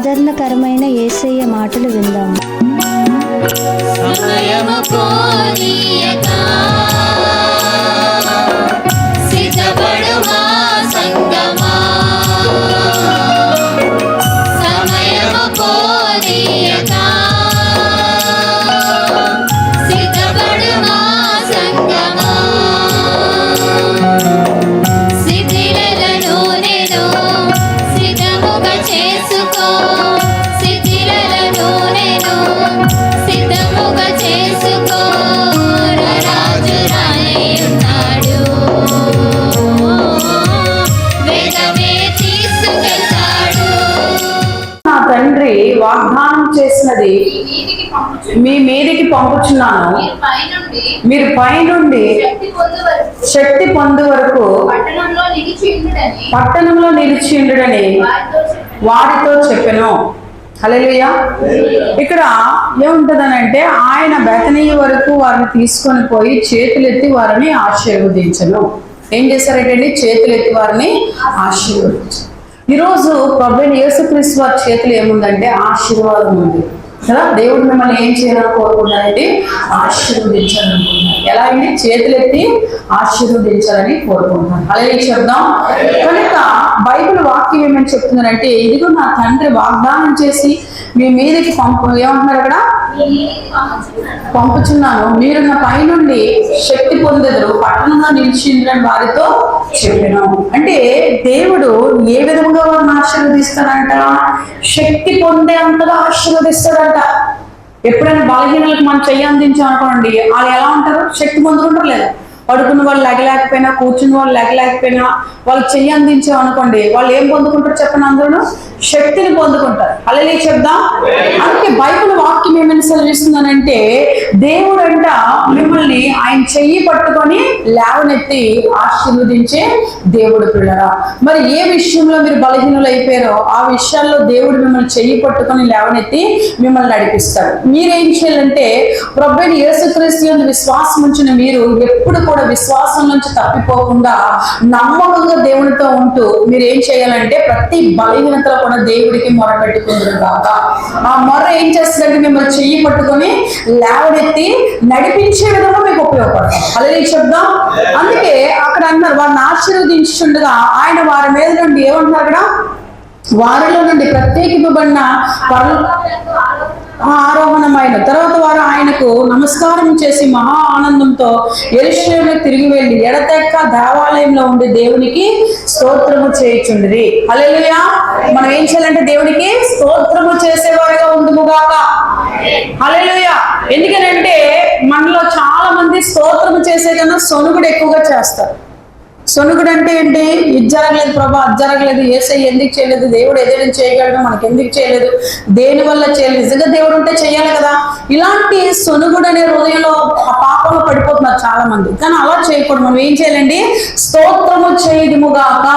ఆదరణకరమైన యేసయ్య మాటలు విందాం. సమయము పోనీయక సిద్ధపడుమా సంగమా, సమయము పోనీయక సిద్ధపడుమా సంగమా. శిథిలలను నేను సిద్ధముగా చేసుకో, శిథిలలను నేను సిద్ధముగా చేసుకో, రాజు రానయ్యున్నాడు, వేగమే తీసుకెళ్తాడు. నా తండ్రి వాగ్దానం చేసినది మీ మీదికి పంపుచున్నాను, మీరు పైనుండి శక్తి పొందు వరకు పట్టణంలో నిలిచి ఉండుడని వారితో చెప్పెను. హల్లెలూయా. ఇక్కడ ఏముంటదనంటే ఆయన బెతనీయ వరకు వారిని తీసుకొని పోయి చేతులెత్తి వారిని ఆశీర్వదించను. ఏం చేశారంటే చేతులెత్తి వారిని ఆశీర్వదించను. ఈరోజు ప్రభువైన యేసుక్రీస్తు వారి చేతులు ఏముందంటే ఆశీర్వాదం ఉంది కదా. దేవుడు మిమ్మల్ని ఏం చేయాలని కోరుకున్నారంటే ఆశీర్వదించాలనుకుంటున్నారు. ఎలా అండి? చేతులెత్తి ఆశీర్వదించాలని కోరుకుంటున్నాను. అలాగే చెప్దాం. కనుక బైబిల్ వాక్యం ఏమని చెప్తున్నారంటే, ఇదిగో నా తండ్రి వాగ్దానం చేసి మీ మీదకి ఏమంటున్నారు అక్కడ? పంపుచున్నాను, మీరు నా పైనుండి శక్తి పొందెదరు, పట్టణంలో నిలిచిందని వారితో చెప్పాను. అంటే దేవుడు ఏ విధంగా వారిని ఆశీర్వదిస్తాడంట? శక్తి పొందే అంతగా ఆశీర్వదిస్తాడంట. ఎప్పుడైనా బలహీనలకు మనం చెయ్యి అందించాం అనుకోండి, వాళ్ళు ఎలా ఉంటారు? శక్తి పొందుకుంటారు లేదా? పడుకున్న వాళ్ళు లెగలేకపోయినా, కూర్చున్న వాళ్ళు లెగలేకపోయినా వాళ్ళు చెయ్యి అందించాం అనుకోండి, వాళ్ళు ఏం పొందుకుంటారు చెప్పండి? అందరూ శక్తిని పొందుకుంటారు. అలాగే చెప్దాం. అందుకే బైబిల్ వాక్యం ఏమని సెలవిస్తుందనంటే, దేవుడు అంట మిమ్మల్ని ఆయన చెయ్యి పట్టుకొని లేవనెత్తి ఆశీర్వదించే దేవుడు పిల్లరా. మరి ఏ విషయంలో మీరు బలహీనులు అయిపోయారో ఆ విషయాల్లో దేవుడు మిమ్మల్ని చెయ్యి పట్టుకొని లేవనెత్తి మిమ్మల్ని నడిపిస్తాడు. మీరేం చేయాలంటే, ప్రభువైన యేసుక్రీస్తు యందు విశ్వాసం ఉంచిన మీరు ఎప్పుడు కూడా విశ్వాసం నుంచి తప్పిపోకుండా నమ్మకంగా దేవునితో ఉంటూ మీరు ఏం చేయాలంటే, ప్రతి బలహీనతలో కూడా దేవుడికి మొర పెట్టుకుందరు కాక. ఆ మొర ఏం చేస్తుందంటే మిమ్మల్ని చెయ్యి పట్టుకొని లేవనెత్తి నడిపించే విధంగా మీకు ఉపయోగపడతాం. అలాగే చెప్దాం. అందుకే అక్కడ అన్నారు, వారిని ఆశీర్వదించుండగా ఆయన వారి మీద నుండి ఏమంటున్నారు అక్కడ? వారిలో నుండి ప్రత్యేకింపబడిన ఆరోహణమైన తర్వాత వారు ఆయనకు నమస్కారం చేసి మహా ఆనందంతో యెరూషలేముకు తిరిగి వెళ్ళి ఎడతెక్క దేవాలయంలో ఉండి దేవునికి స్తోత్రము చేయుచుండిరి. హల్లెలూయా. మనం ఏం చేయాలంటే దేవునికి స్తోత్రము చేసేవారుగా ఉండుముగాక. హల్లెలూయా. ఎందుకనంటే మనలో చాలా మంది స్తోత్రము చేసే కన్నా సొనుగుడు ఎక్కువగా చేస్తారు. సొనుగుడు అంటే ఏంటి? ఇది జరగలేదు ప్రభా, అది జరగలేదు, యేసయ్య ఎందుకు చేయలేదు, దేవుడు ఏదైనా చేయగలడు, మనకి ఎందుకు చేయలేదు, దేని వల్ల చేయలేదు, నిజంగా దేవుడు ఉంటే చేయాలి కదా. ఇలాంటి సొనుగుడు అనే హృదయంలో ఆ పాపంలో పడిపోతున్నారు చాలా మంది. కానీ అలా చేయకూడదు. మనం ఏం చేయాలండి? స్తోత్రము చేయదుముగాక.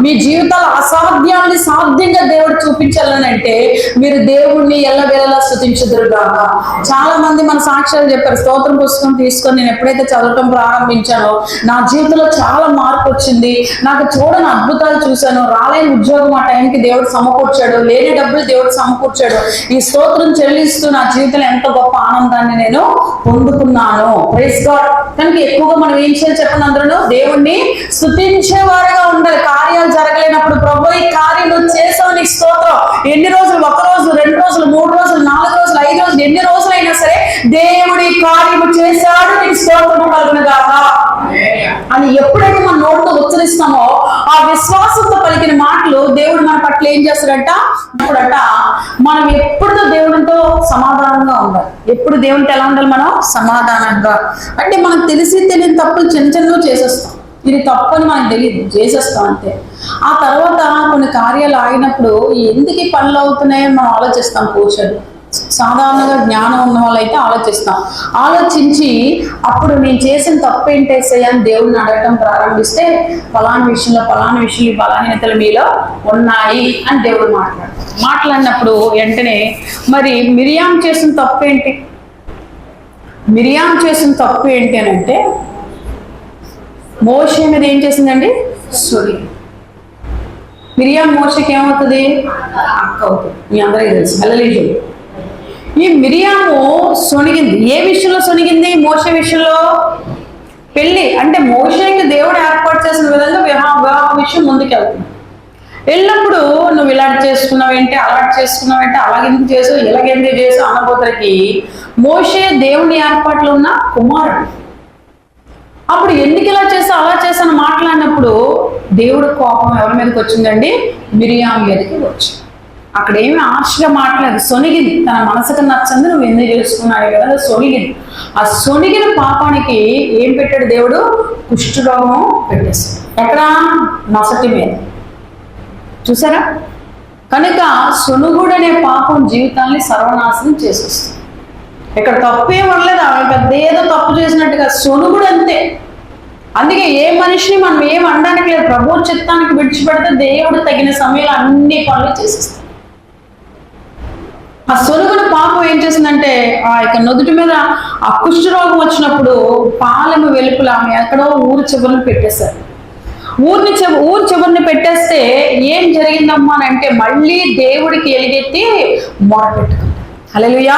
మీ జీవితాల అసాధ్యాన్ని సాధ్యంగా దేవుడు చూపించాలని అంటే మీరు దేవుణ్ణి ఎల్లవేళలా స్తుతించుదురుగాక. చాలా మంది మన సాక్ష్యాలు చెప్పారు. స్తోత్రం పుస్తకం తీసుకొని నేను ఎప్పుడైతే చదవటం ప్రారంభించానో నా జీవితంలో చాలా మార్పు వచ్చింది, నాకు చూడని అద్భుతాలు చూశాను, రాలేని ఉద్యోగం ఆ టైంకి దేవుడు సమకూర్చాడు, లేని డబ్బులు దేవుడు సమకూర్చాడు, ఈ స్తోత్రం చెల్లిస్తూ నా జీవితంలో ఎంత గొప్ప ఆనందాన్ని నేను పొందుకున్నాను. Praise God. కనుక ఎక్కువగా మనం ఏం చేయాలి చెప్పండి? అందరూ దేవుణ్ణి స్తుతించేవారుగా ఉండాలి. కార్యాలు జరగలేనప్పుడు ప్రభు ఈ కార్యం నువ్వు చేసావు, నీకు స్తోత్రం. ఎన్ని రోజులు, 1 రోజు, 2 రోజులు, 3 రోజులు, 4 రోజులు, 5 రోజులు, ఎన్ని రోజులైనా సరే దేవుడి కార్యము చేశాడు, నీకు స్తోత్రము కలుగును గాక అని ఎప్పుడైతే మన నోటితో ఉచ్చరిస్తామో ఆ విశ్వాసంతో పలికిన మాటలు దేవుడు మన పట్ల ఏం చేస్తాడంట? ఇప్పుడట మనం ఎప్పుడు దేవునితో సమాధానంగా ఉండాలి. ఎప్పుడు దేవునితో ఎలా ఉండాలి? మనం సమాధానంగా. అంటే మనకు తెలిసి తెలియని తప్పులు చిన్న చిన్నగా చేసేస్తాం. ఇది తప్పు అని మనకు తెలియదు, చేసేస్తాం అంతే. ఆ తర్వాత కొన్ని కార్యాలు ఆగినప్పుడు ఎందుకు ఈ పనులు అవుతున్నాయని మనం ఆలోచిస్తాం కూర్చొని. సాధారణంగా జ్ఞానం ఉన్న వాళ్ళైతే ఆలోచించి అప్పుడు నేను చేసిన తప్పు ఏంటేసయ్యా అని దేవుడిని అడగటం ప్రారంభిస్తే ఫలాని విషయంలో బలహీనతలు మీలో ఉన్నాయి అని దేవుడు మాట్లాడినప్పుడు వెంటనే మరి మిరియాం చేసిన తప్పు ఏంటి? మిరియాం చేసిన తప్పు ఏంటి అని అంటే మోషే మీద ఏం చేసిందండి? సూర్య మిరియాం మోషకి ఏమవుతుంది? అక్క అవుతుంది. మీ అందరికీ తెలుసు. హల్లెలూయా. ఈ మిరియాము సొనిగింది. ఏ విషయంలో సొనిగింది? మోషే విషయంలో. పెళ్లి అంటే మోషేకి దేవుడు ఏర్పాటు చేసిన విధంగా వివాహ విషయం ముందుకెళ్తుంది. వెళ్ళినప్పుడు నువ్వు ఇలాంటి చేసుకున్నావేంటి, అలాంటి చేసుకున్నావేంటి, అలాగెందుకు చేసావు, ఇలాగెందుకు చేసావు అన్నపోతలకి మోషే దేవుని ఏర్పాట్లు ఉన్న కుమారుడు. అప్పుడు ఎందుకు ఇలా చేసా అలా చేసాను మాట్లాడినప్పుడు దేవుడు కోపం ఎవరి మీదకి వచ్చిందండి? మిరియాం మీదకి వచ్చింది. అక్కడ ఏమి ఆశగా మాట్లాడదు, సొనిగింది. తన మనసుకు నచ్చంది నువ్వు ఎందుకు చేసుకున్నావు కదా, సొనిగింది. ఆ సొనిగిన పాపానికి ఏం పెట్టాడు దేవుడు? కుష్ఠరోగం పెట్టేస్తాడు. ఎక్కడ? నొసటి మీద. చూసారా? కనుక సొనుగుడు అనే పాపం జీవితాన్ని సర్వనాశనం చేసేస్తుంది. ఇక్కడ తప్పేం అనలేదు, ఆమె పెద్ద ఏదో తప్పు చేసినట్టుగా సొనుగుడు అంతే. అందుకే ఏ మనిషిని మనం ఏం అనడానికి లేదు. ప్రభు చిత్తానికి విడిచిపెడితే దేవుడు తగిన సమయంలో అన్ని పనులు చేసేస్తాడు. ఆ సొనుగుడు పాపం ఏం చేసిందంటే ఆ యొక్క నుదుటి మీద ఆ కుష్ఠరోగం వచ్చినప్పుడు పాలెము వెలుపుల ఆమె ఎక్కడో ఊరు చివరిని పెట్టేశారు. ఊరు చివరిని పెట్టేస్తే ఏం జరిగిందమ్మా అని అంటే మళ్ళీ దేవుడికి ఎలుగెత్తి మొరపెట్టుకుంది. హల్లెలూయా.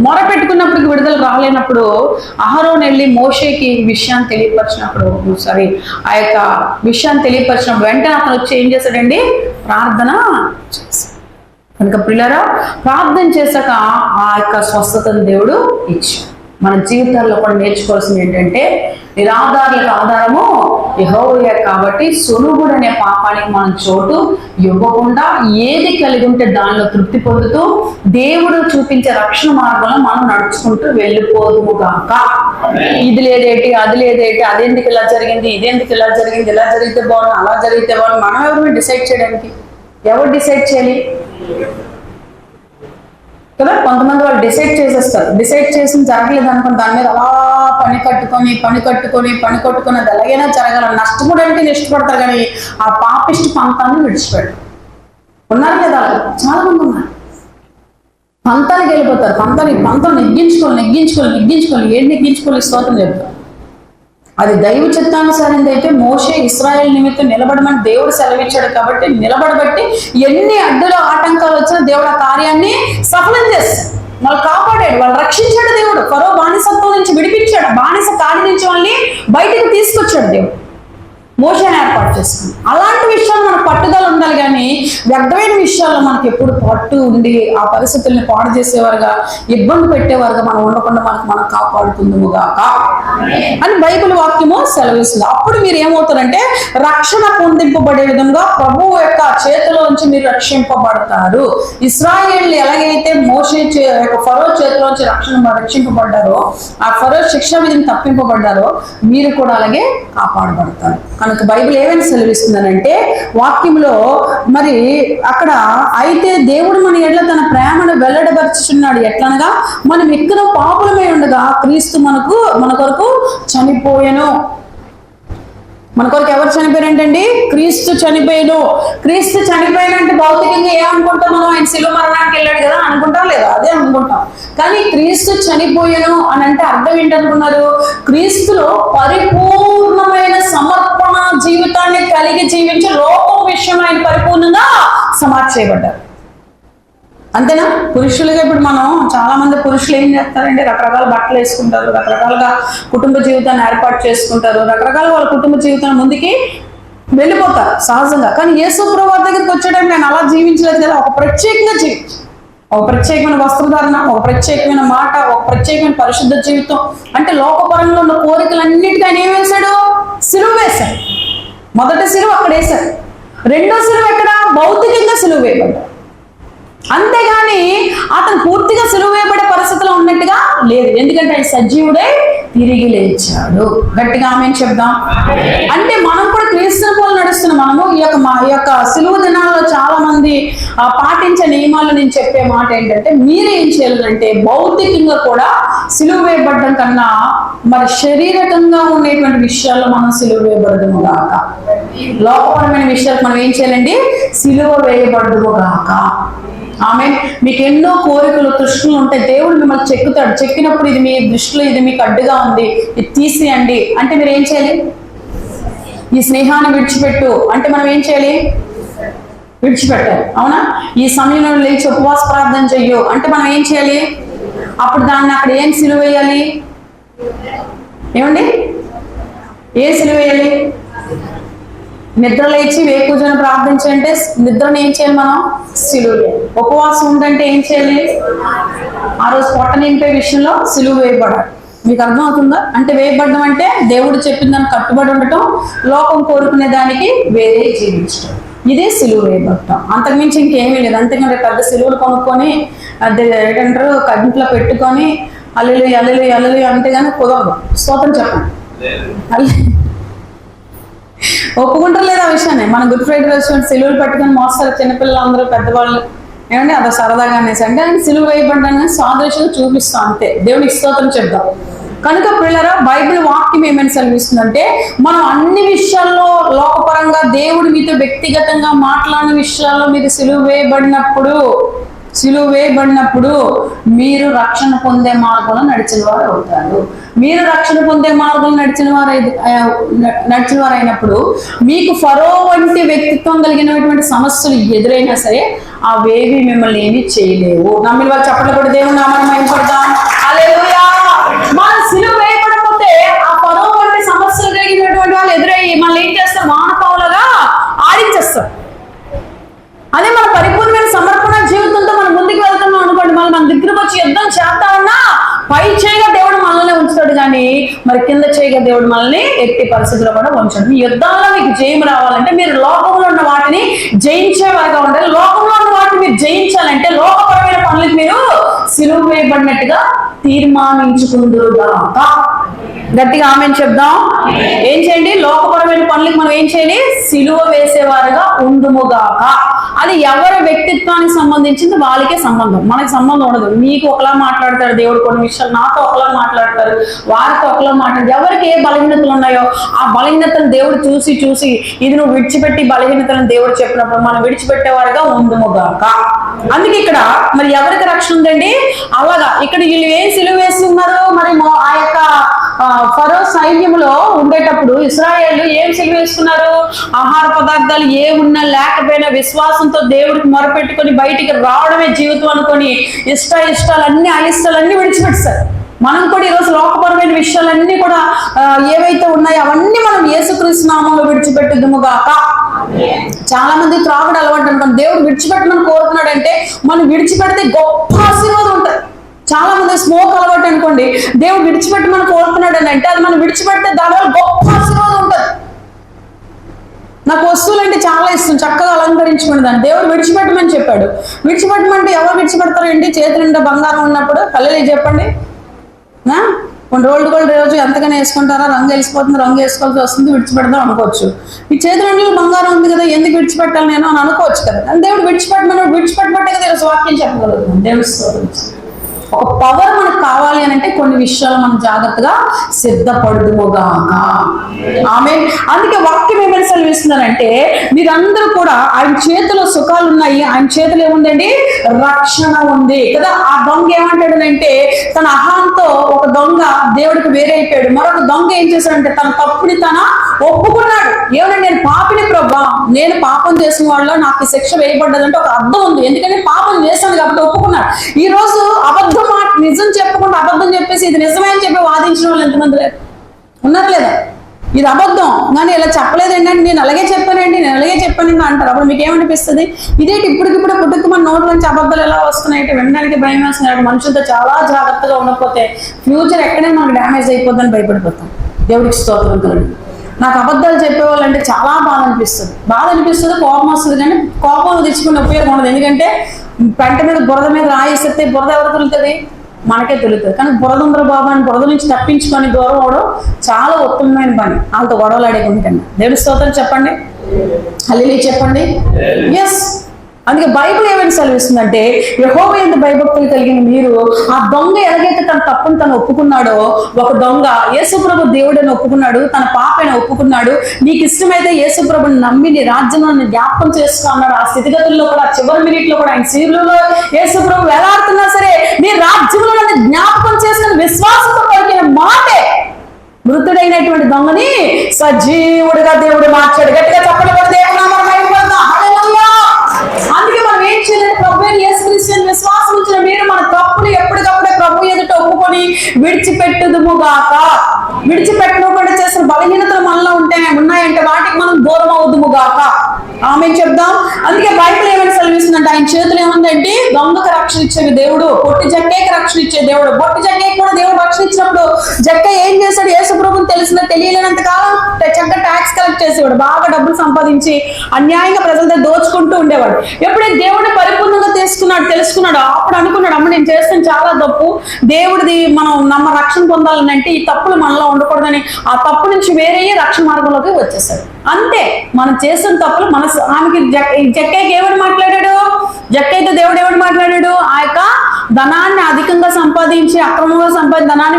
మొరపెట్టుకున్నప్పటికి విడుదల రాలేనప్పుడు అహరోను వెళ్ళి మోషేకి విషయాన్ని తెలియపరిచినప్పుడు ఆ యొక్క విషయాన్ని తెలియపరిచినప్పుడు వెంటనే అతను వచ్చి ఏం చేశాడండి? ప్రార్థన చేశాడు. కనుక పిల్లరా, ప్రార్థన చేశాక ఆ యొక్క స్వస్థతను దేవుడు ఇచ్చాడు. మన జీవితాల్లో కూడా నేర్చుకోవాల్సింది ఏంటంటే నిరాధారులకు ఆధారము యెహోవా. కాబట్టి సొనుగుడు అనే పాపానికి మనం చోటు ఇవ్వకుండా ఏది కలిగి ఉంటే దానిలో తృప్తి పొందుతూ దేవుడు చూపించే రక్షణ మార్గంలో మనం నడుచుకుంటూ వెళ్ళిపోదుము గాక. ఇది లేదేటి, అది లేదేటి, అదెందుకు ఇలా జరిగింది, ఇదెందుకు ఇలా జరిగింది, ఇలా జరిగితే బాగుంది, అలా జరిగితే బాగుంది, మనం ఎవరు డిసైడ్ చేయడానికి? ఎవరు డిసైడ్ చేయాలి కదా? కొంతమంది వాళ్ళు డిసైడ్ చేసేస్తారు. డిసైడ్ చేసి జరగలేదు అనుకుని దాని మీద అలా పని కట్టుకొని అది ఎలాగైనా జరగాలని నష్టపడానికి ఇష్టపడతారు, కానీ ఆ పాపిష్టి పంతాన్ని విడిచిపెడతారు. ఉన్నారు కదా చాలా మంది ఉన్నారు. పంతానికి వెళ్ళిపోతారు. పంతం నెగ్గించుకోవాలి. ఏం నెగ్గించుకోవాలి? స్తోత్రం చెప్తారు. అది దైవ చిత్తానుసారంగా అయితే మోషే ఇశ్రాయేలు నిమిత్తం నిలబడమని దేవుడు సెలవిచ్చాడు. కాబట్టి నిలబడబట్టి ఎన్ని అడ్డులు ఆటంకాలు వచ్చినా దేవుడు ఆ కార్యాన్ని సఫలం చేస్తాడు. వాళ్ళు కాపాడాడు, వాళ్ళు రక్షించాడు దేవుడు. ఫరో బానిసత్వం నుంచి విడిపించాడు. బానిస కాడి నుంచి వాళ్ళని బయటకు తీసుకొచ్చాడు దేవుడు. మోషేని ఏర్పాటు చేసుకుని అలాంటి విషయాలు మనకు పట్టుదల ఉండాలి, కానీ వ్యర్థమైన విషయాల్లో మనకి ఎప్పుడు పట్టు ఉండి ఆ పరిస్థితుల్ని పాడు చేసేవారుగా, ఇబ్బంది పెట్టేవారుగా మనం ఉండకుండా మనం కాపాడుకుందుముగాక అని బైబిల్ వాక్యము సెలవిస్తుంది. అప్పుడు మీరు ఏమవుతారంటే రక్షణ పొందింపబడే విధంగా ప్రభువు యొక్క చేతిలోంచి మీరు రక్షింపబడతారు. ఇశ్రాయేలు ఎలాగైతే మోషే ఫరో చేతిలోంచి రక్షింపబడ్డారో, ఆ ఫరో శిక్ష విధిని తప్పింపబడ్డారో, మీరు కూడా అలాగే కాపాడబడతారు. కనుక బైబిల్ ఏమైనా సెలవిస్తుందనంటే వాక్యంలో మరి అక్కడ అయితే దేవుడు మన ఎడ్ల తన ప్రేమను వెల్లడపరుచుచున్నాడు. ఎట్లనగా మనం ఎక్కడ పాపులమై ఉండగా క్రీస్తు మన కొరకు చనిపోయెను. మన కొరకు ఎవరు చనిపోయారంటండి? క్రీస్తు చనిపోయాను. క్రీస్తు చనిపోయానంటే భౌతికంగా ఏమనుకుంటాం మనం? ఆయన శిలువ మరణానికి వెళ్ళాడు కదా అనుకుంటాం, లేదా? అదే అనుకుంటాం. కానీ క్రీస్తు చనిపోయాను అని అంటే అర్థం ఏంటనుకున్నారు? క్రీస్తులో పరిపూర్ణమైన సమర్పణ జీవితాన్ని కలిగి జీవించి లోకం విషయం ఆయన పరిపూర్ణంగా సమాధి చేయబడ్డారు. అంతేనా? పురుషులుగా ఇప్పుడు మనం చాలా మంది పురుషులు ఏం చేస్తారంటే రకరకాల బట్టలు వేసుకుంటారు, రకరకాలుగా కుటుంబ జీవితాన్ని ఏర్పాటు చేసుకుంటారు, రకరకాల వాళ్ళ కుటుంబ జీవితాన్ని ముందుకి వెళ్ళిపోతారు సహజంగా. కానీ యేసు ప్రభువు దగ్గరికి వచ్చేటప్పుడు నేను అలా జీవించలేదు కదా. ఒక ప్రత్యేకంగా జీవించి, ఒక ప్రత్యేకమైన వస్త్రధారణ, ఒక ప్రత్యేకమైన మాట, ఒక ప్రత్యేకమైన పరిశుద్ధ జీవితం. అంటే లోకపరంలో ఉన్న కోరికలన్నిటికీ ఆయన ఏం వేశాడు? సిలువ వేశాడు. మొదటి సిలువ అక్కడ వేశాడు. రెండో సిలువ ఎక్కడ? భౌతికంగా సిలువ వేయబడ్డాడు. అంతేగాని అతను పూర్తిగా సిలువ వేయబడే పరిస్థితిలో ఉన్నట్టుగా లేదు. ఎందుకంటే ఆయన సజీవుడే తిరిగి లేచాడు. గట్టిగా ఆమేన్ చెప్దాం. అంటే మనం కూడా క్రీస్తుని పోలి నడుస్తున్నాం. మనము ఈ యొక్క సిలువ దినాల్లో చాలా మంది పాటించే నియమాలు నేను చెప్పే మాట ఏంటంటే, మీరు ఏం చేయాలంటే భౌతికంగా కూడా సిలువ వేయబడ్డం కన్నా మరి శారీరకంగా ఉండేటువంటి విషయాల్లో మనం సిలువ వేయబడదుము గాక. లోకపరమైన విషయాలు మనం ఏం చేయాలండి? సిలువ వేయబడదుము గాక. ఆమె మీకు ఎన్నో కోరికలు తృష్ణలు ఉంటాయి. దేవుడు మిమ్మల్ని చెక్కుతాడు. చెక్కినప్పుడు ఇది మీ దృష్టిలో ఇది మీకు అడ్డుగా ఉంది, ఇది తీసేయండి అంటే మీరు ఏం చేయాలి? ఈ స్నేహాన్ని విడిచిపెట్టు అంటే మనం ఏం చేయాలి? విడిచిపెట్టాలి. అవునా? ఈ సమయంలో లేచి ఉపవాస ప్రార్థన చెయ్యు అంటే మనం ఏం చేయాలి? అప్పుడు దాన్ని అక్కడ ఏం సిలువ వేయాలి? ఏమండి? ఏ సిలువ వేయాలి? నిద్ర లేచి వేకుజన ప్రార్థించంటే నిద్రను ఏం చేయాలి? మనం సిలువ వేయాలి. ఉపవాసం ఉందంటే ఏం చేయాలి? ఆ రోజు పొట్ట నింపే విషయంలో సిలువ వేయబడాలి. మీకు అర్థమవుతుందా? అంటే వేయబడడం అంటే దేవుడు చెప్పిన దానికి కట్టుబడి ఉండటం, లోకం కోరుకునే దానికి వేరే జీవించడం. ఇదే సిలువ వేయబడటం. అంతకుమించి ఇంకేమీ లేదు. అంతేకాని పెద్ద సిలువలు కొనుక్కొని అది ఏంటంటారు కంట్లో పెట్టుకొని అల్లు అల్లు అల్లు అంటే కానీ కుదరదు. స్తోత్రం చెప్పండి. ఒప్పుకుంటారు లేదు ఆ విషయాన్ని. మన గుడ్ ఫ్రైడే రోజు సిలువలు పెట్టుకొని మోస్తారు చిన్నపిల్లలు అందరూ పెద్దవాళ్ళు. ఏమంటే అదో సరదాగా అనేసి అంటే ఆయన సిలువ వేయబడ్డాన్ని సాదృశ్యంగా చూపిస్తాం అంతే. దేవునికి స్తోత్రం చెప్దాం. కనుక పిల్లరా బైబిల్ వాక్యం ఏమైనా సెలవిస్తుందంటే మనం అన్ని విషయాల్లో లోకపరంగా దేవుడు మీతో వ్యక్తిగతంగా మాట్లాడిన విషయాల్లో మీరు సిలువ వేయబడినప్పుడు మీరు రక్షణ పొందే మార్గంలో నడిచిన వారు అవుతారు. మీరు రక్షణ పొందే మార్గంలో నడిచిన వారు అయినప్పుడు మీకు ఫరో వంటి వ్యక్తిత్వం కలిగినటువంటి సమస్యలు ఎదురైనా సరే అవేవి మిమ్మల్ని ఏమీ చేయలేవు. నమ్మిన వారు చెప్పట్లు కూడా దేవుని నామాన్ని మహిమపడదాం. హల్లెలూయా. మనం సిలువ వేయబడకపోతే ఆ ఫరో వంటి సమస్యలు కలిగినటువంటి వాళ్ళు ఎదురయ్యి మనల్ని ఏం చేస్తారు? వానపావులుగా ఆడించేస్తారు. అదే మన పరిపూర్ణమైన సమర్పణ జీవితంతో మనం ముందుకు వెళ్తున్నాం అనుకోండి, మళ్ళీ మన దగ్గరకు వచ్చి యుద్ధం చేస్తామన్నా పై చేయగా దేవుడు మనల్ని ఉంచుతాడు కానీ మరి కింద చేయగా దేవుడు మనల్ని ఎట్టి పరిస్థితుల్లో కూడా ఉంచాడు. మీ యుద్ధాల్లో మీకు జయం రావాలంటే మీరు లోకంలో ఉన్న వాటిని జయించే వారిగా ఉండాలి. లోకంలో ఉన్న వాటిని మీరు జయించాలంటే లోకపరమైన పనులకు మీరు సిలువ వేయబడినట్టుగా తీర్మానించుకుందురుగాక. గట్టిగా ఆమెను చెప్దాం. ఏం చేయండి? లోకపరమైన పనులకు మనం ఏం చేయాలి? సిలువ వేసేవారుగా ఉండుముగాక. అది ఎవరి వ్యక్తిత్వానికి సంబంధించింది వాళ్ళకే సంబంధం, మనకి సంబంధం ఉండదు. మీకు ఒకలా మాట్లాడతారు దేవుడు కొన్ని విషయాలు, నాతో ఒకలా మాట్లాడతారు, వారితో ఒకలా మాట్లాడతారు. ఎవరికి ఏ బలహీనతలు ఉన్నాయో ఆ బలహీనతను దేవుడు చూసి ఇది నువ్వు విడిచిపెట్టి బలహీనతలను దేవుడు చెప్పినప్పుడు మనం విడిచిపెట్టేవారుగా ఉండుముగాక. అందుకే ఇక్కడ మరి ఎవరికి రక్షణ ఉందండి? అలాగా ఇక్కడ వీళ్ళు ఏం సిలువ వేస్తున్నారు? మరి ఆ యొక్క ఫరో సైన్యంలో ఉండేటప్పుడు ఇశ్రాయేలు ఏం సిలువ వేసుకున్నారు? ఆహార పదార్థాలు ఏ ఉన్నా లేకపోయినా విశ్వాసంతో దేవుడికి మొరపెట్టుకొని బయటికి రావడమే జీవితం అనుకొని ఇష్టాలన్నీ అయిష్టాలన్నీ విడిచిపెట్టారు. మనం కూడా ఈరోజు లోకపరమైన విషయాలన్నీ కూడా ఏవైతే ఉన్నాయో అవన్నీ మనం యేసుక్రీస్తు నామంలో విడిచిపెట్టుదుముగాక. చాలా మంది త్రాగుడు అలవాటు అనుకోండి. దేవుడు విడిచిపెట్టమని కోరుతున్నాడు అంటే మనం విడిచిపెడితే గొప్ప ఆశీర్వాదం ఉంటుంది. చాలా మంది స్మోక్ అలవాటు అనుకోండి, దేవుడు విడిచిపెట్టమని కోరుతున్నాడు అని అంటే అది మనం విడిచిపెడితే దానివల్ల గొప్ప ఆశీర్వాదం ఉంటుంది. నాకు వస్తువులు అంటే చాలా ఇష్టం, చక్కగా అలంకరించుకునే దాన్ని దేవుడు విడిచిపెట్టమని చెప్పాడు. విడిచిపెట్టమంటే ఎవరు విడిచిపెడతారు ఏంటి? చేతులు నిండా బంగారం ఉన్నప్పుడు హల్లెలూయా చెప్పండి. కొన్ని రోల్డ్ గోల్డ్ రోజు ఎంతగానే వేసుకుంటారా? రంగు వేసిపోతుంది, రంగు వేసుకోవాల్సి వస్తుంది, విడిచిపెడదాం అనుకోవచ్చు. ఈ చేతులు బంగారం ఉంది కదా ఎందుకు విడిచిపెట్టాలి నేను అని అనుకోవచ్చు కదా. దేవుడు విడిచిపెట్టమంటే కదా ఈరోజు వాక్యం చెప్పగలుగుతున్నాం. దేవుడు ఒక పవర్ మనకు కావాలి అని అంటే కొన్ని విషయాలు మనం జాగ్రత్తగా సిద్ధపడుదుముగాక. ఆమేన్. అందుకే వాక్యం ఏమని సెలవిస్తున్నారంటే మీరందరూ కూడా ఆయన చేతిలో సుఖాలు ఉన్నాయి, ఆయన చేతిలో ఏముందండి? రక్షణ ఉంది కదా. ఆ దొంగ ఏమంటాడనంటే తన అహంతో ఒక దొంగ దేవుడికి వేరైపోయాడు. మరొక దొంగ ఏం చేశాడంటే తన తప్పుని ఒప్పుకున్నాడు. ఏమన్నా నేను పాపిని ప్రభా, నేను పాపం చేసిన వాళ్ళు నాకు శిక్ష వేయబడ్డదంటే ఒక అర్థం ఉంది. ఎందుకంటే పాపం చేశాను కాబట్టి ఒప్పుకున్నాడు. ఈ రోజు అబద్ధం నిజం చెప్పకుండా అబద్ధం చెప్పేసి ఇది నిజమే అని చెప్పి వాదించిన వాళ్ళు ఎంతమంది ఉన్నారా లేదా? ఇది అబద్ధం కానీ ఇలా చెప్పలేదు ఏంటంటే నేను అలాగే చెప్పానండి అంటారు. అప్పుడు మీకు ఏమనిపిస్తుంది? ఇదేంటి ఇప్పటికిప్పుడు పుట్టుకున్న నోట్ల నుంచి అబద్ధాలు ఎలా వస్తున్నాయి? వినడానికి భయం వేస్తున్నాడు. మనుషులతో చాలా జాగ్రత్తగా ఉండకపోతే ఫ్యూచర్ ఎక్కడే మనకు డ్యామేజ్ అయిపోద్దని భయపడిపోతాం. దేవుడికి స్తోత్రం కలండి. నాకు అబద్ధాలు చెప్పేవాళ్ళంటే చాలా బాధ అనిపిస్తుంది, కోపం వస్తుంది. కానీ కోపం తెచ్చుకునే ఉపయోగం ఉండదు. ఎందుకంటే పెంట మీద బురద మీద రాయిస్తే బురద ఎవరు తెలుస్తుంది? మనకే తెలుస్తుంది. కానీ బురద ఉందరు బాబా అని బురద నుంచి తప్పించుకొని దూరం అవడం చాలా ఉత్తమమైన పని వాళ్ళతో గొడవలు ఆడేకుంటే. దేవుడి స్తోత్రం చెప్పండి. హల్లెలూయా చెప్పండి. ఎస్. అందుకే బైబిల్ ఏమైనా సెలవిస్తుందంటే యెహోవా యందు భయభక్తులు కలిగిన మీరు ఆ దొంగ ఎలాగైతే తన తప్పును తను ఒప్పుకున్నాడో, ఒక దొంగ యేసుప్రభు దేవుడని ఒప్పుకున్నాడు, తన పాపని ఒప్పుకున్నాడు. నీకు ఇష్టమైతే యేసుప్రభుని నమ్మి నీ రాజ్యంలో జ్ఞాపకం చేసుకో అన్నాడు. ఆ స్థితిగతుల్లో కూడా చివరి మినిట్ లో కూడా ఆయన శిలువలో యేసుప్రభు వేలాడుతున్నా సరే నీ రాజ్యంలో జ్ఞాపకం చేసుకుని విశ్వాసంతో పలికిన మాటే మృతుడైనటువంటి దొంగని సజీవుడిగా దేవుడు మార్చాడు. గట్టిగా చెప్పండి. దేవుడు నామమున మహిమ పొందుదాం. హల్లెలూయా. ఆమె చెప్దాం. అందుకే బైబిల్ ఏమని సెలవిస్తుందంటే ఆయన చేతులు ఏముందంటే దొంగకు రక్షణ ఇచ్చే దేవుడు, పొట్టి జక్కేకి రక్షణ ఇచ్చే దేవుడు. పొట్టి జక్కేకి కూడా దేవుడు రక్షణ ఇచ్చినప్పుడు జక్క ఏం చేశాడు? యేసు ప్రభువుని తెలియలేనంత కాలం చక్కగా ట్యాక్స్ కలెక్ట్ చేసేవాడు, బాగా డబ్బులు సంపాదించి అన్యాయంగా ప్రజలతో దోచుకుంటూ ఉండేవాడు. ఎప్పుడైతే దేవుడిని పరిపూర్ణంగా తెలుసుకున్నాడు అప్పుడు అనుకున్నాడు, అమ్మ నేను చేస్తాను చాలా తప్పు, దేవుడిది మనం రక్షణ పొందాలని అంటే ఈ తప్పులు మనలో ఉండకూడదని ఆ తప్పు నుంచి వేరే రక్షణ మార్గంలోకి వచ్చేసాడు. అంతే, మనం చేస్తున్న తప్పులు ఆమెకి జక్కయ్యకి ఏమని మాట్లాడాడు? జక్కయ్యతో దేవుడు ఏమని మాట్లాడాడు? ఆ యొక్క ధనాన్ని అధికంగా సంపాదించి అక్రమంగా ధనాన్ని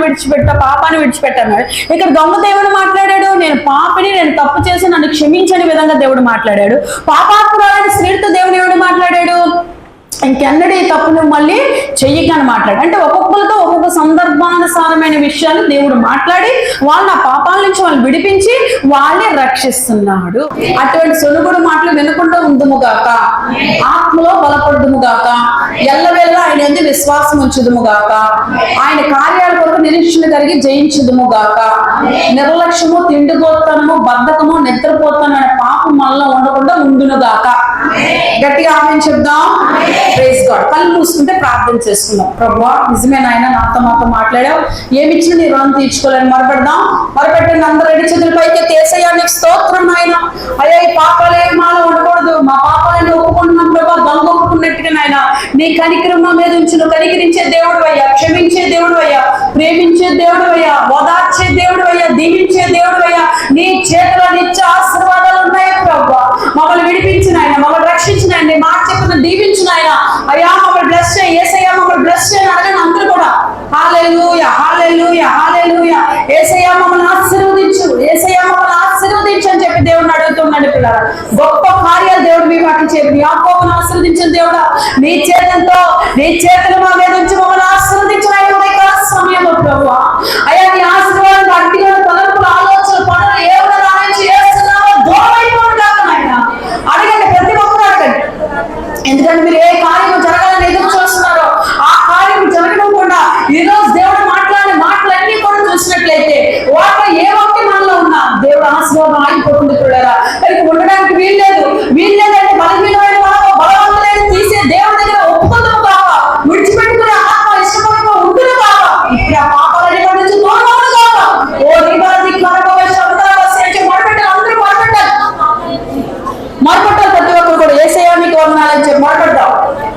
పాపాన్ని విడిచిపెట్టాను. ఇక్కడ దొంగతో ఏమని మాట్లాడాడు? నేను పాపిని, నేను తప్పు చేసి నన్ను క్షమించని విధంగా దేవుడు మాట్లాడాడు. పాపాత్మురాలైన స్త్రీతో దేవుడు ఏమని మాట్లాడాడు? ఇంకెన్నడూ ఈ తప్పు నువ్వు మళ్ళీ చెయ్యగాని మాట్లాడు. అంటే ఒక్కొక్కరితో ఒక్కొక్క సందర్భానుసారమైన విషయాలు దేవుడు మాట్లాడి వాళ్ళని ఆ పాపాల నుంచి వాళ్ళు విడిపించి వాళ్ళని రక్షిస్తున్నాడు. అటువంటి సొనుగుడు మాటలు వినకుండా ఉందుముగాక, ఆత్మలో బలపడుదుముగాక, ఎల్లవేళ ఆయన ఎందుకు విశ్వాసం ఉంచుదుముగాక, ఆయన కార్యాల కొరకు నిరీక్షణ కలిగి జయించుదుముగాక, నిర్లక్ష్యము, తిండిపోతనము, బద్ధకము, నిద్రపోతనమైన పాపం మనలో ఉండకుండా ఉండునుగాక. గట్టిగా ఆమేన్ చెప్దాం. Praise God. కళ్ళు మూసుకుంటే ప్రార్థన చేసుకుందాం. ప్రభువా నిజమే నాయన, నాతో మాట్లాడావు, ఏమి ఇచ్చినా నీ రుణం తీర్చుకోలేని మొరపెడదాం. మొరపెట్టండి అందరూ, రెడ్డి చేతుల పైకి యేసయ్యా నీకు స్తోత్రం నాయన. అయ్యా ఈ పాపాలే మాలో ఉండకూడదు, మా పాపాలను ఒప్పుకుంటున్నాం ప్రభా, దొంగ ఒప్పుకున్నట్టుగా నాయన నీ కనికరం మా మీద ఉంచును. కనికరించే దేవుడు అయ్యా, క్షమించే దేవుడు అయ్యా, ప్రేమించే దేవుడు అయ్యా, ఓదార్చే దేవుడు అయ్యా, దీవించే దేవుడు అయ్యా. నీ చేతిలో నిత్య ఆశీర్వాదాలు ఉన్నాయి ప్రభువా. మమ్మల్ని విడిపించిన ఆయన, మమ్మల్ని రక్షించిన ఆయన, మాట చెప్పిన దీవించిన ఆయన. అయ్యా మమ్మల్ని బ్లెస్ చేయి యేసయ్యా, మమ్మల్ని బ్లెస్ చేయని అడగని అందరూ కూడా హల్లెలూయా హల్లెలూయా హల్లెలూయా. యేసయ్యా మమ్మల్ని ఆశీర్వదించు, యేసయ్యా మమ్మల్ని ఆశీర్వదించు అని చెప్పి దేవుడిని అడుగుతున్నాడు పిల్లలు. గొప్ప కార్యాలు దేవుడు మీ వాటిని చెప్పి యాకోబును ఆశీర్వదించిన దేవుడా, నీ చేతులు మా మీద ఉంచి మమ్మల్ని ఆశీర్వదించిన సమయంలో ప్రభువా. అయ్యా నీ ఆశీర్వాదం అడ్డిగా తలంపులు, ఆలోచనలు, పనులు ఏమైనా రాయించి చేస్తున్నామో దూరమైపోవడం ఆయన అడగండి, ప్రతి ఒక్కరు అడగండి. ఎందుకంటే మీరు ఏ కార్యం జరగాలని ఎదురు చూస్తున్నారో ఆ కార్యం జరగకుండా ఈ రోజు దేవుడు మాట్లాడే మాటలన్నీ కూడా చూసినట్లయితే వాటిలో ఏ ఒక్కటి మనలో ఉన్నా దేవుడు ఆశీర్వాదం ఆగిపోతుంది పిల్లరా. ఉండడానికి వీల్లేదంటే బలహీనమైన బలవంతులైన తీసే దేవుడి దగ్గర ఒప్పుకుందాము కాక, విడిచిపెట్టుకునే ఆత్మ ఇష్టపడక ఉంటును కాక, ఇప్పుడు ఆ పాపాలని నుంచి దూరమవును కాక. ఓ నివాది కరగవ శబ్దాలు మొరపెట్టాలి, అందరూ మొరపెట్టాలి. ప్రతి ఒక్కరు కూడా యేసయ్యా నీకు వందనాలని చెప్పి మొరపెడతాం.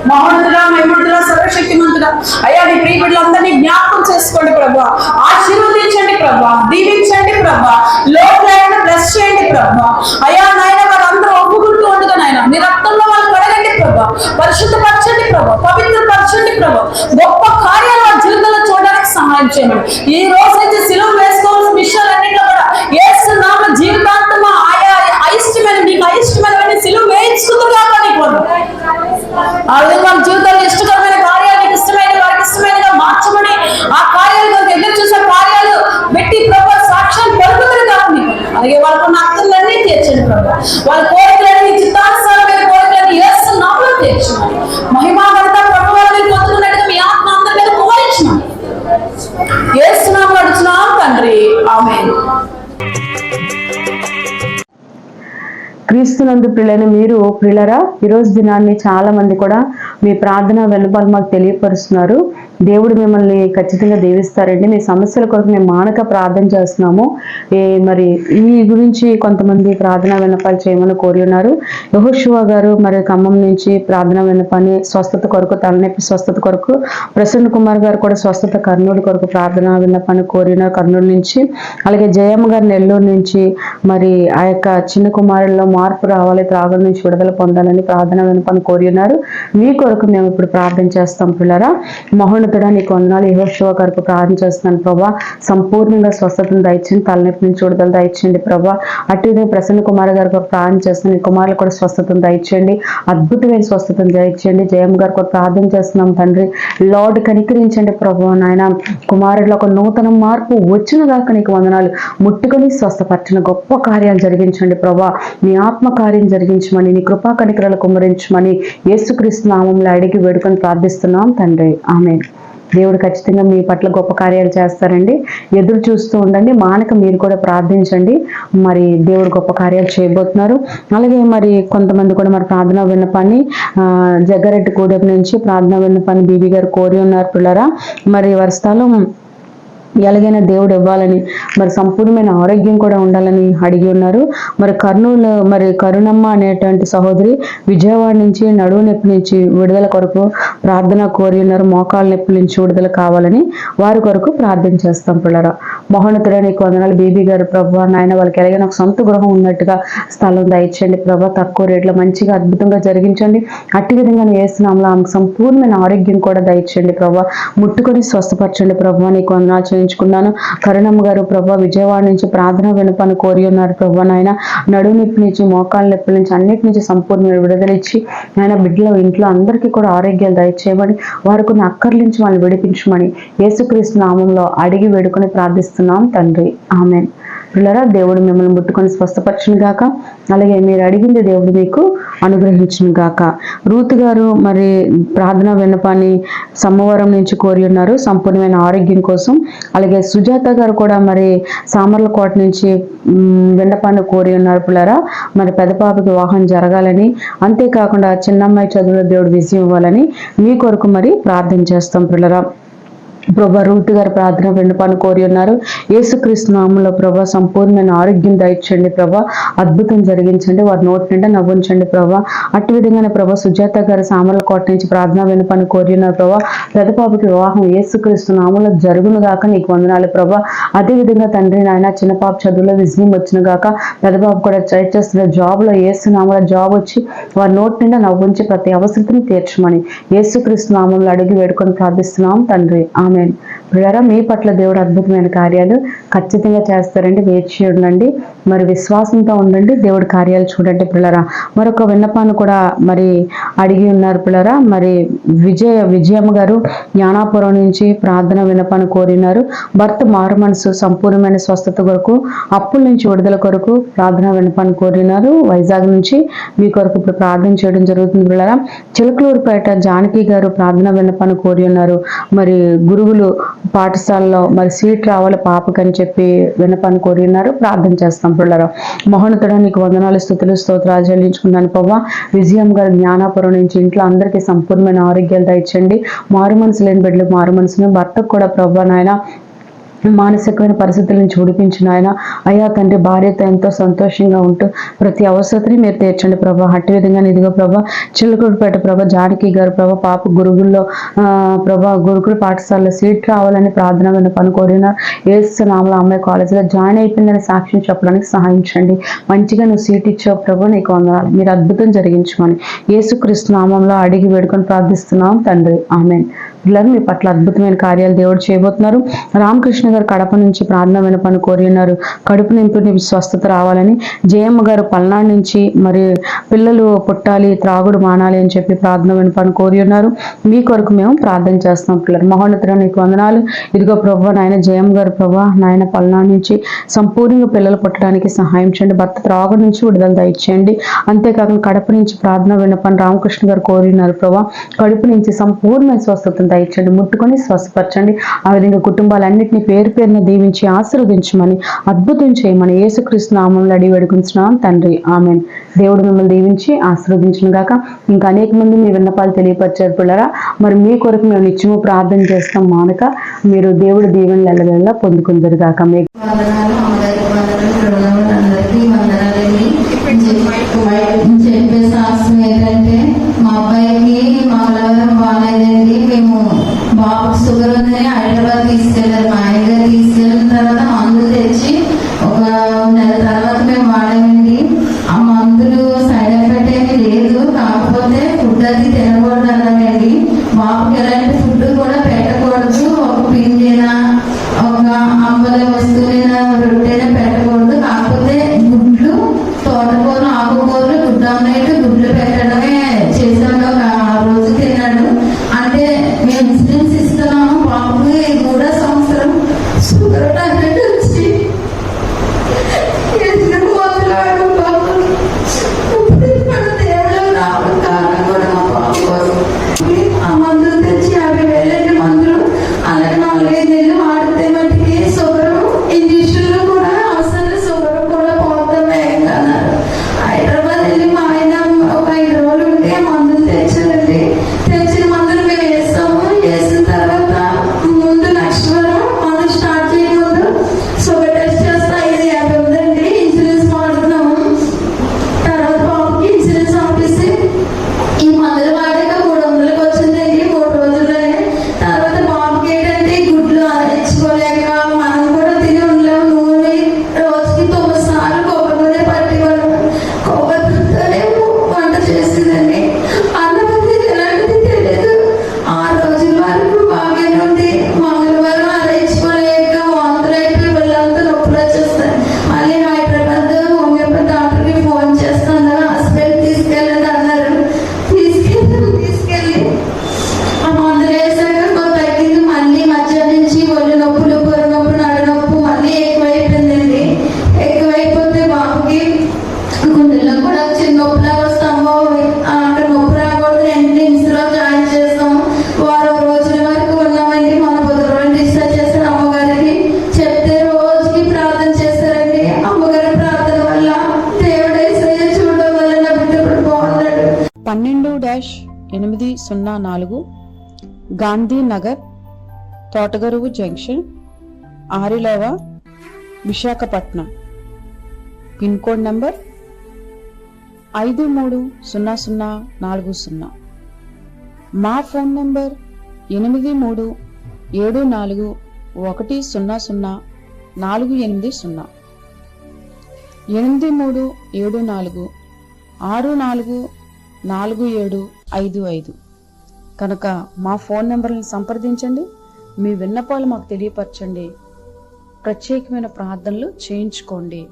మహోన్నతుడా, మహిమంతుడా, సర్వశక్తిమంతుడా అయ్యా నీ ప్రియ బిడ్డలందరినీ జ్ఞాపకం చేసుకోండి ప్రభా, ఆశీర్వదించండి ప్రభా, దీవించండి ప్రభా, లోపల బ్లెస్ చేయండి ప్రభా. అయ్యా నాయన వాళ్ళందరూ ఒప్పుకుంటూ ఉండగా నాయన నీ రక్తంలో వాళ్ళు కడగండి ప్రభా, పరిశుద్ధపరచండి ప్రభా, పవిత్రపరచండి ప్రభా. గొప్ప కార్యాలు వాళ్ళ జీవితంలో చూడడానికి సహాయం చేయమని ఈ రోజు అయితే సిలువ వేసుకోవాల్సిన విషయాలన్నింటిలో కూడా యేసు నామ జీవితాంతం ఆయా నీకు అయిష్టమైన సిలువ వేయించుకుంటుగా నీకు ఆ విధంగా వాళ్ళ జీవితంలో ఇష్టకరమైన కార్యాలు నీకు ఇష్టమైన వారికి ఇష్టమైనగా మార్చమని ఆ కార్యాలు ఎదురు చూసే కార్యాలు పెట్టి ప్రభా సాక్ష్యాలు పలుకుతుంది కాదు. అలాగే వాళ్ళకున్న అర్థాలన్నీ తీర్చండి ప్రభా, వాళ్ళ కోరికలన్నీ చిత్తానుసారమైన కోరికలన్నీ యేసు నామములో తీర్చమని మహిమాఘనత ప్రభువుని పొందుకున్నట్టుగా మీ ఆత్మ అందరి మీద కుమరించమని యేసు నామములో అడుగుతున్నాం తండ్రి, ఆమేన్. క్రీస్తునందు ప్రియులైన మీరు ప్రియులరా, ఈరోజు దినాన్ని చాలా మంది కూడా మీ ప్రార్థన వెనుపాలు మాకు తెలియపరుస్తున్నారు. దేవుడు మిమ్మల్ని ఖచ్చితంగా దీవిస్తారండి. మీ సమస్యల కొరకు మేము మానక ప్రార్థన చేస్తున్నాము. మరి ఈ గురించి కొంతమంది ప్రార్థన విన్నపాలు చేయమని కోరి ఉన్నారు. యెహోషువ గారు మరి ఖమ్మం నుంచి ప్రార్థన విన్నపాన్ని స్వస్థత కొరకు, తలనొప్పి స్వస్థత కొరకు, ప్రసన్న కుమార్ గారు కూడా స్వస్థత కర్నూలు కొరకు ప్రార్థన విన్నపాన్ని కోరినారు కర్నూలు నుంచి. అలాగే జయమ్మ గారు నెల్లూరు నుంచి మరి ఆ యొక్క చిన్న కుమారుల్లో మార్పు రావాలి, త్రాగుల నుంచి విడుదల పొందాలని ప్రార్థన విన్నపాన్ని కోరి ఉన్నారు. మీ కొరకు మేము ఇప్పుడు ప్రార్థన చేస్తాం పిల్లరా. మహోన్నతుడా నీకు వందనాలు. యెహోషువ గారికి ప్రార్థన చేస్తున్నాను ప్రభా, సంపూర్ణంగా స్వస్థతను దయచేయండి, తలనొప్పి నుంచి విడుదల దయచేయండి ప్రభా. అటుదే ప్రసన్న కుమార్ గారికి ప్రార్థన చేస్తున్నాను, ఈ కుమారులు కూడా స్వస్థతను దయచేయండి, అద్భుతమైన స్వస్థతను దయచేయండి. జయమ్మ గారికి కూడా ప్రార్థన చేస్తున్నాం తండ్రి, లార్డ్ కనికరించండి ప్రభా. నాయన కుమారుడిలో ఒక నూతన మార్పు వచ్చిన దాకా నీకు వందనాలు. ముట్టుకొని స్వస్థపరచిన గొప్ప కార్యాలు జరిగించండి ప్రభా, నీ ఆత్మ కార్యం జరిగించమని, నీ కృపా కనికరాలు కుమ్మరించమని యేసుక్రీస్తు నామములో అడిగి వేడుకొని ప్రార్థిస్తున్నాం తండ్రి, ఆమేన్. దేవుడు ఖచ్చితంగా మీ పట్ల గొప్ప కార్యాలు చేస్తారండి. ఎదురు చూస్తూ ఉండండి, మానక మీరు కూడా ప్రార్థించండి. మరి దేవుడు గొప్ప కార్యాలు చేయబోతున్నారు. అలాగే మరి కొంతమంది కూడా మరి ప్రార్థనా విన్నపాన్ని జగ్గారెడ్డి కూడెం నుంచి ప్రార్థనా విన్నపాన్ని బీబీ గారు కోరి ఉన్నారు పిల్లరా. మరి వారి స్థలం ఎలాగైనా దేవుడు ఇవ్వాలని, మరి సంపూర్ణమైన ఆరోగ్యం కూడా ఉండాలని అడిగి ఉన్నారు. మరి కర్నూలు మరి కరుణమ్మ అనేటువంటి సహోదరి విజయవాడ నుంచి నడువు నొప్పి నుంచి విడుదల కొరకు ప్రార్థన కోరి ఉన్నారు. మోకాళ్ళ నొప్పి నుంచి విడుదల కావాలని వారి కొరకు ప్రార్థన చేస్తాం పిల్లరా. మహోన్నతుడా నీకు వందనాలు. బీబీ గారు ప్రభా నాయన వాళ్ళకి ఎలాగైనా ఒక సొంత గృహం ఉన్నట్టుగా స్థలం దయచేయండి ప్రభా. తక్కువ రేట్లో మంచిగా అద్భుతంగా జరిగించండి. అట్టి విధంగా వేస్తున్నాంలో ఆమెకు సంపూర్ణమైన ఆరోగ్యం కూడా దయచేయండి ప్రభా. ముట్టుకొని స్వస్థపరచండి ప్రభా. నీకు వందనాలు చేయించుకున్నాను. కరుణమ్మ గారు ప్రభా విజయవాడ నుంచి ప్రార్థన వినపని కోరి ఉన్నారు ప్రభా నాయన. నడుము నొప్పి నుంచి మోకాళ్ళ నొప్పి నుంచి అన్నిటి నుంచి సంపూర్ణ విడుదల ఇచ్చి ఆయన బిడ్డలో ఇంట్లో అందరికీ కూడా ఆరోగ్యాలు దయచేయమని, వారికి ఉన్న అక్కర్ల నుంచి వాళ్ళని విడిపించమని యేసుక్రీస్తు నామంలో అడిగి వేడుకొని ప్రార్థిస్తున్నాం తండ్రి, ఆమెన్. పిల్లరా దేవుడు మిమ్మల్ని ముట్టుకొని స్వస్థపరచును గాక. అలాగే మీరు అడిగింది దేవుడు మీకు అనుగ్రహించును గాక. రూత్ గారు మరి ప్రార్థన విన్నపాన్ని సమ్మవరం నుంచి కోరి ఉన్నారు సంపూర్ణమైన ఆరోగ్యం కోసం. అలాగే సుజాత గారు కూడా మరి సామర్లకోట నుంచి విన్నపాన్ని కోరి ఉన్నారు పిల్లరా. మరి పెద్ద పాపకి వివాహం జరగాలని, అంతేకాకుండా చిన్నమ్మాయి చదువులో దేవుడు విజయం ఇవ్వాలని మీ కొరకు మరి ప్రార్థన చేస్తాం పిల్లరా. ప్రభా రూత్ గారు ప్రార్థన విన్నపాన్ని కోరి ఉన్నారు. యేసుక్రీస్తు నామంలో ప్రభా సంపూర్ణమైన ఆరోగ్యం దయచేయండి ప్రభా. అద్భుతం జరిగించండి, వారి నోటి నిండా నవ్వించండి ప్రభా. అట్టి విధంగానే ప్రభా సుజాత గారు సామర్లకోట నుంచి ప్రార్థన విన్నపాన్ని కోరి ఉన్నారు ప్రభా. పెద్ద పాపకి వివాహం యేసుక్రీస్తు నామంలో జరుగును గాక. నీకు వందనాలు ప్రభా. అదే విధంగా తండ్రి నాయన చిన్న పాప చదువులో విజయం వచ్చిన గాక. పెద్ద పాప కూడా ట్రై చేస్తున్న జాబ్లో యేసు నామంలో జాబ్ వచ్చి వారి నోటి నిండా నవ్వించి ప్రతి అవసరతను తీర్చమని యేసుక్రీస్తు నామంలో అడిగి వేడుకొని ప్రార్థిస్తున్నాం తండ్రి, ఆమేన్. ప్రియులారా మీ పట్ల దేవుడు అద్భుతమైన కార్యాలు ఖచ్చితంగా చేస్తారండి. వేచి ఉండండి, మరి విశ్వాసంతో ఉండండి, దేవుడి కార్యాలు చూడండి పిల్లరా. మరొక విన్నపాన్ని కూడా మరి అడిగి ఉన్నారు పిల్లరా. మరి విజయమ్మ గారు జ్ఞానాపురం నుంచి ప్రార్థన విన్నపాన్ని కోరినారు. భర్త మారు మనసు సంపూర్ణమైన స్వస్థత కొరకు, అప్పుల నుంచి విడుదల కొరకు ప్రార్థన విన్నపాన్ని కోరినారు. వైజాగ్ నుంచి మీ కొరకు ఇప్పుడు ప్రార్థన చేయడం జరుగుతుంది పిల్లరా. చిలకలూరుపేట జానకి గారు ప్రార్థన విన్నపాన్ని కోరి ఉన్నారు. మరి గురువులు పాఠశాలలో మరి సీట్ రావాలి పాపకని చెప్పి విన్నపాన్ని కోరి ఉన్నారు. ప్రార్థన చేస్తాం పిల్లరా. మహోన్నతుడా నీకు వందనాలు స్తుతులు స్తోత్రాలు చెల్లించుకున్నాను ప్రభా. విజయం గారు జ్ఞానాపురం నుంచి ఇంట్లో అందరికీ సంపూర్ణమైన ఆరోగ్యాలు దయచండి. మారు మనసు లేని బిడ్డలకు మారు మనసును, భర్తకు కూడా ప్రభా నాయన మానసికమైన పరిస్థితుల నుంచి విడిపించిన ఆయన. అయ్యా తండ్రి భార్యతో ఎంతో సంతోషంగా ఉంటూ ప్రతి అవసరతని మీరు తీర్చండి ప్రభా. అట్టి విధంగా ఇదిగో ప్రభా చిలకూరుపేట ప్రభా జానకి గారు ప్రభా పాప గురుకుల్లో ప్రభా గురుకుల పాఠశాలలో సీట్ రావాలని ప్రార్థన విన్నపాన్ని కోరినారు. యేసు నామములో అమ్మాయి కాలేజీలో జాయిన్ అయిపోయిందని సాక్ష్యం చెప్పడానికి సహాయించండి. మంచిగా నువ్వు సీట్ ఇచ్చావు ప్రభా, నీకు వందనాలు. మీరు అద్భుతం జరిగించమని యేసుక్రీస్తు నామంలో అడిగి వేడుకొని ప్రార్థిస్తున్నాం తండ్రి, ఆమేన్. పిల్లలు మీ పట్ల అద్భుతమైన కార్యాలు దేవుడు చేయబోతున్నారు. రామకృష్ణ గారు కడప నుంచి ప్రార్థన విన్నపాన్ని కోరి ఉన్నారు. కడుపు నింపుని స్వస్థత రావాలని. జయమ్మ గారు పల్నాడు నుంచి మరి పిల్లలు పుట్టాలి, త్రాగుడు మానాలి అని చెప్పి ప్రార్థన విన్నపాన్ని కోరి ఉన్నారు. మీ కొరకు మేము ప్రార్థన చేస్తున్నాం పిల్లలు. మహోన్నతుడా నీకు వందనాలు. ఇదిగో ప్రభా నాయన జయమ్మ గారు ప్రభా నాయన పల్నాడు నుంచి సంపూర్ణంగా పిల్లలు పుట్టడానికి సహాయం చేయండి. భర్త త్రాగుడు నుంచి విడుదల దయచేయండి. అంతేకాకుండా కడప నుంచి ప్రార్థన విన్నపాన్ని రామకృష్ణ గారు కోరి ఉన్నారు ప్రభా. కడుపు నుంచి సంపూర్ణ స్వస్థతను దయచేయండి, ముట్టుకొని స్వస్థపరచండి. ఆ విధంగా కుటుంబాలన్నింటినీ పేరు పేరున దీవించి ఆశీర్వదించమని, అద్భుతం చేయమని యేసుక్రీస్తు నామములో అడిగి వేడుకుంటున్నాం తండ్రి, ఆమేన్. దేవుడు మిమ్మల్ని దీవించి ఆశీర్వదించును గాక. ఇంకా అనేక మంది మీ విన్నపాలు తెలియపరిచారు పిల్లరా. మరి మీ కొరకు మేము నిత్యము ప్రార్థన చేస్తాం మానక. మీరు దేవుడు దీవెనలు ఎల్లవేళలా పొందుకుందరు గాక. మీకు చెప్పే శాస్త్రం ఏంటంటే మా అబ్బాయికి మంగళవారం బాగాలేదండి. మేము బాబుకి షుగర్ ఉందని హైదరాబాద్ తీసుకెళ్ళారు. మా ఆయన గారు తీసుకెళ్ళిన తర్వాత మందులు తెచ్చి ఒక నెల తర్వాత మేము వాడామండి. ఆ మందులు సైడ్ ఎఫెక్ట్ ఏమీ లేదు, కాకపోతే ఫుడ్ అది తినకూడదు అన్నారండి. బాబుకి ఎలాంటి ఫుడ్ కూడా పెట్టకూడదు, ఒక పిండినా ఒక అంబల వస్తువులైనా రొట్టెనా పెట్టకూడదు. కాకపోతే 804, Gandhinagar, Thotagaruvu junction, Arilova, Visakhapatnam. Pin code number 530040. మా ఫోన్ నంబర్ 8374100480, 8374644755. కనుక మా ఫోన్ నెంబర్లను సంప్రదించండి. మీ విన్నపాలు మాకు తెలియపరచండి. ప్రత్యేకమైన ప్రార్థనలు చేయించుకోండి.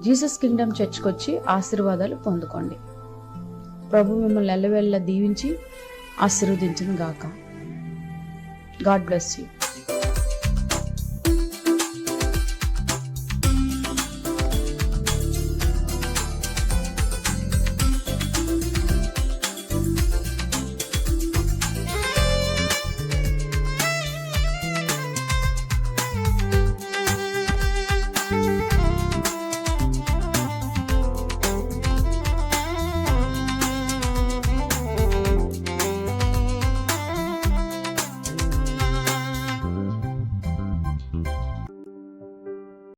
జీసస్ కింగ్డమ్ చర్చ్కి వచ్చి ఆశీర్వాదాలు పొందుకోండి. ప్రభు మిమ్మల్ని ఎల్లవేళలా దీవించి ఆశీర్వదించును గాక. God bless you.